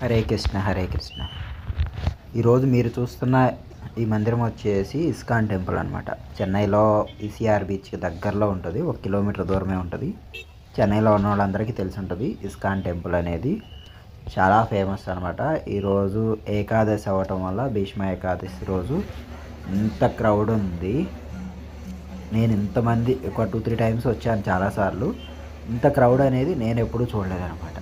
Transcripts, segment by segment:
హరే కృష్ణ హరే కృష్ణ. ఈరోజు మీరు చూస్తున్న ఈ మందిరం వచ్చేసి ఇస్కాన్ టెంపుల్ అనమాట. చెన్నైలో ఈసీఆర్ బీచ్కి దగ్గరలో ఉంటుంది, 1 కిలోమీటర్ దూరమే ఉంటుంది. చెన్నైలో ఉన్న వాళ్ళందరికీ తెలిసి ఉంటుంది. ఇస్కాన్ టెంపుల్ అనేది చాలా ఫేమస్ అనమాట. ఈరోజు ఏకాదశి అవ్వటం వల్ల భీష్మ ఏకాదశి రోజు ఇంత క్రౌడ్ ఉంది. నేను ఇంతమంది ఒక 2-3 టైమ్స్ వచ్చాను చాలాసార్లు. ఇంత క్రౌడ్ అనేది నేను ఎప్పుడూ చూడలేదన్నమాట.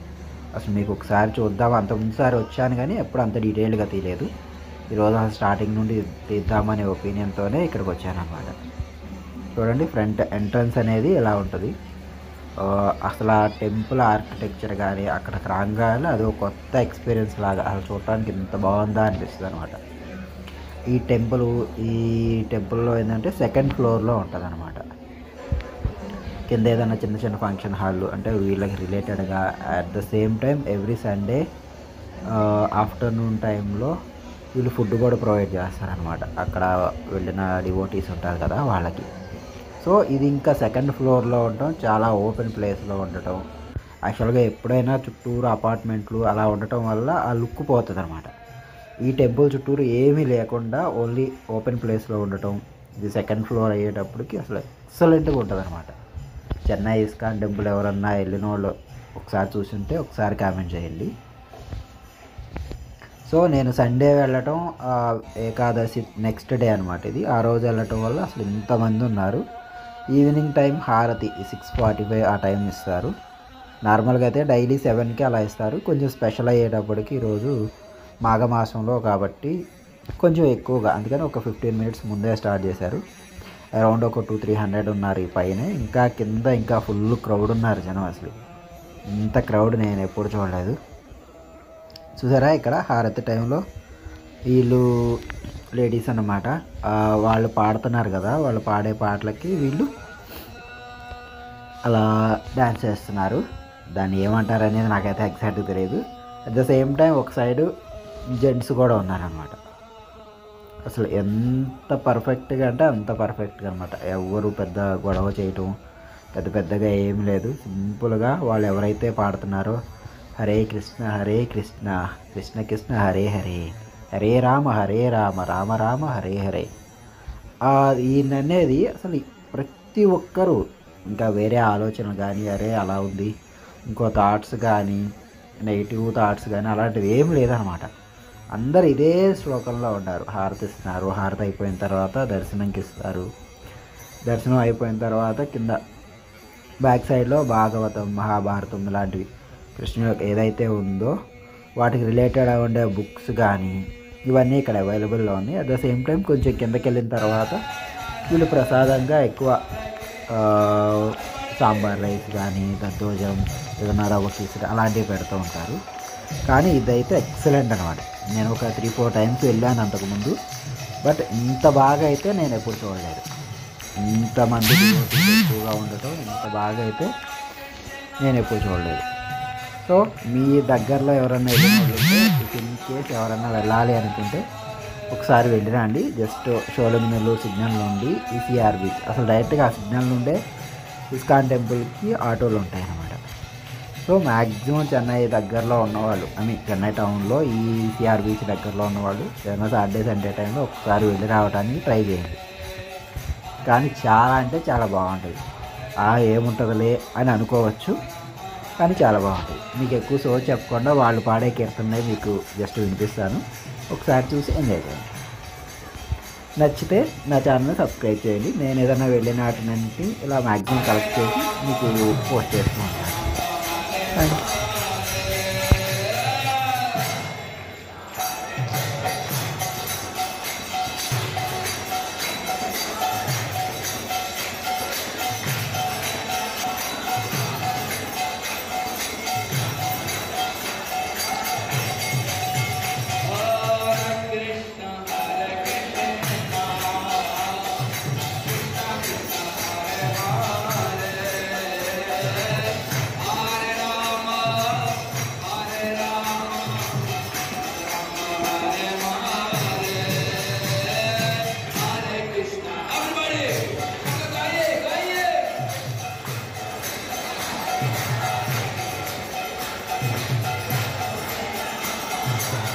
అసలు మీకు ఒకసారి చూద్దాం, అంత ముందుసారి వచ్చాను కానీ ఎప్పుడు అంత డీటెయిల్గా తీయలేదు. ఈరోజు అసలు స్టార్టింగ్ నుండి తీద్దామనే ఒపీనియన్తోనే ఇక్కడికి వచ్చాను అనమాట. చూడండి, ఫ్రంట్ ఎంట్రన్స్ అనేది ఎలా ఉంటుంది. అసలు ఆ టెంపుల్ ఆర్కిటెక్చర్ కానీ అక్కడికి రాగానే అది ఒక కొత్త ఎక్స్పీరియన్స్ లాగా అసలు చూడటానికి ఇంత బాగుందా అనిపిస్తుంది అనమాట. ఈ టెంపుల్లో ఏంటంటే 2nd ఫ్లోర్లో ఉంటుంది అనమాట. కింద ఏదైనా చిన్న చిన్న ఫంక్షన్ హాళ్ళు అంటే వీళ్ళకి రిలేటెడ్గా. At the same time every Sunday afternoon టైంలో వీళ్ళు ఫుడ్ కూడా ప్రొవైడ్ చేస్తారనమాట. అక్కడ వెళ్ళిన డివోటీస్ ఉంటారు కదా వాళ్ళకి. సో ఇది ఇంకా 2nd ఫ్లోర్లో ఉండటం, చాలా ఓపెన్ ప్లేస్లో ఉండటం. యాక్చువల్గా ఎప్పుడైనా చుట్టూరు అపార్ట్మెంట్లు అలా ఉండటం వల్ల ఆ లుక్ పోతుంది అనమాట. ఈ టెంపుల్ చుట్టూరు ఏమీ లేకుండా ఓన్లీ ఓపెన్ ప్లేస్లో ఉండటం. ఇది 2nd ఫ్లోర్ అయ్యేటప్పటికి అసలు ఎక్సలెంట్గా ఉంటుంది అనమాట. చెన్నై ఇస్కాన్ టెంపుల్ ఎవరన్నా వెళ్ళిన వాళ్ళు ఒకసారి చూసుంటే ఒకసారి కామెంట్ చేయండి. సో నేను సండే వెళ్ళటం, ఏకాదశి నెక్స్ట్ డే అనమాట ఇది. ఆ రోజు వెళ్ళటం వల్ల అసలు ఇంతమంది ఉన్నారు. ఈవినింగ్ టైం హారతి 6:45 ఆ టైం ఇస్తారు. నార్మల్గా అయితే డైలీ 7కి అలా ఇస్తారు. కొంచెం స్పెషల్ అయ్యేటప్పటికి ఈరోజు మాఘమాసంలో కాబట్టి కొంచెం ఎక్కువగా, అందుకని ఒక 15 మినిట్స్ ముందే స్టార్ట్ చేశారు. అరౌండ్ ఒక 200-300 ఉన్నారు ఈ పైన. ఇంకా కింద ఇంకా ఫుల్ క్రౌడ్ ఉన్నారు జనం. అసలు ఇంత క్రౌడ్ నేను ఎప్పుడు చూడలేదు. చూసారా, ఇక్కడ హారతి టైంలో వీళ్ళు లేడీస్ అన్నమాట, వాళ్ళు పాడుతున్నారు కదా, వాళ్ళు పాడే పాటలకి వీళ్ళు అలా డ్యాన్స్ చేస్తున్నారు. దాన్ని ఏమంటారు అనేది నాకైతే ఎగ్జాక్ట్గా తెలియదు. అట్ ద సేమ్ టైం ఒక సైడు జెంట్స్ కూడా ఉన్నారనమాట. అసలు ఎంత పర్ఫెక్ట్గా అంటే అంత పర్ఫెక్ట్గా అనమాట. ఎవరు పెద్ద గొడవ చేయటం పెద్దగా ఏం లేదు. సింపుల్గా వాళ్ళు ఎవరైతే పాడుతున్నారో హరే కృష్ణ హరే కృష్ణ కృష్ణ కృష్ణ హరే హరే, హరే రామ రామ రామ హరే హరే. ఈయననేది అసలు ప్రతి ఒక్కరూ ఇంకా వేరే ఆలోచనలు కానీ అరే అలా ఉంది, ఇంకో థాట్స్ కానీ నెగిటివ్ థాట్స్ కానీ అలాంటివి ఏం లేదనమాట. అందరు ఇదే శ్లోకంలో ఉన్నారు. హారతి ఇస్తున్నారు. హారతి అయిపోయిన తర్వాత దర్శనంకి ఇస్తారు. దర్శనం అయిపోయిన తర్వాత కింద బ్యాక్ సైడ్లో భాగవతం, మహాభారతం ఇలాంటివి కృష్ణుడు ఏదైతే ఉందో వాటికి రిలేటెడ్ ఉండే బుక్స్ కానీ ఇవన్నీ ఇక్కడ అవైలబుల్లో ఉన్నాయి. అట్ ద సేమ్ టైం కొంచెం కిందకి వెళ్ళిన తర్వాత వీళ్ళు ప్రసాదంగా ఎక్కువ సాంబార్ రైస్ కానీ దద్దోజనం ఏదైనా రవ్వ కిచడి అలాంటివి పెడుతూ ఉంటారు. కానీ ఇదైతే ఎక్సలెంట్ అనమాట. నేను ఒక 3-4 టైమ్స్ వెళ్ళాను అంతకుముందు, బట్ ఇంత బాగా అయితే నేను ఎప్పుడు చూడలేదు. ఇంతమంది ఎక్కువగా ఉండటం ఇంత బాగా అయితే నేను ఎప్పుడు చూడలేదు. సో మీ దగ్గరలో ఎవరన్నా వెళ్ళినట్లయితే ఇన్ కేస్ ఎవరన్నా వెళ్ళాలి అనుకుంటే ఒకసారి వెళ్ళిరండి. జస్ట్ షోలమినల్లు సిగ్నల్ నుండి ఈసీఆర్ బీచ్, అసలు డైరెక్ట్గా ఆ సిగ్నల్ నుండే ఇస్కాన్ టెంపుల్కి ఆటోలు ఉంటాయి అన్నమాట. సో మ్యాక్సిమం చెన్నై దగ్గరలో ఉన్నవాళ్ళు, చెన్నై టౌన్లో ఈ ఈసీఆర్ బీచ్ దగ్గరలో ఉన్నవాళ్ళు ఏదైనా సాటర్డే సండే టైంలో ఒకసారి వెళ్ళి రావడానికి ట్రై చేయండి. కానీ చాలా అంటే చాలా బాగుంటుంది. ఏముంటుందిలే అని అనుకోవచ్చు, కానీ చాలా బాగుంటుంది. మీకు ఎక్కువ సో చెప్పకుండా వాళ్ళు పాడే కీర్తనలే మీకు జస్ట్ వినిపిస్తాను, ఒకసారి చూసి ఎంజాయ్ చేయండి. నచ్చితే నా ఛానల్ని సబ్స్క్రైబ్ చేయండి. నేను ఏదైనా వెళ్ళిన వాటిని ఇలా మ్యాక్సిమం కలెక్ట్ చేసి మీకు పోస్ట్ చేస్తూ ఉంటాను. థ్యాంక్స్. నమస్కారం.